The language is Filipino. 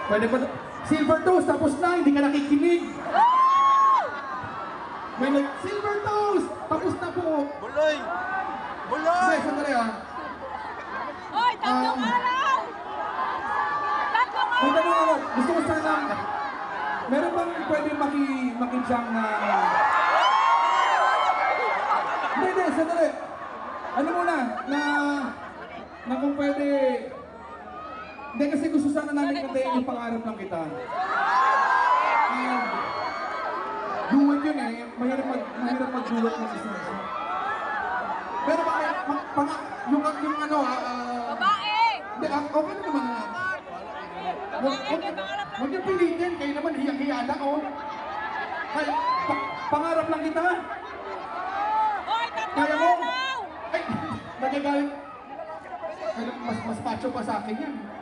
Pwede pa, silver toast, tapos na, hindi ka nakikinig. May silver toast, tapos na po. Buloy! Buloy! Hindi, sandali ah. Hoy, tatlong araw! Tatlong Kung araw! tanong ako, gusto ko sana, meron bang pwede makijang na... Hindi, sandali. Ano muna, na kung pwede... Hindi, kasi gusto sana namin kantayin yung pangarap lang kita. And, duet yun eh, mahirap magduet ng isa. Pero yung ano Babae! hindi, okay na naman nga. Huwag niyo pilitin, kayo naman hiyang-hiyala ko. Kaya, pangarap lang kita. Hoy, tatlong Kaya mo? araw! Ay, nagagalit. Mas macho pa sa akin yan.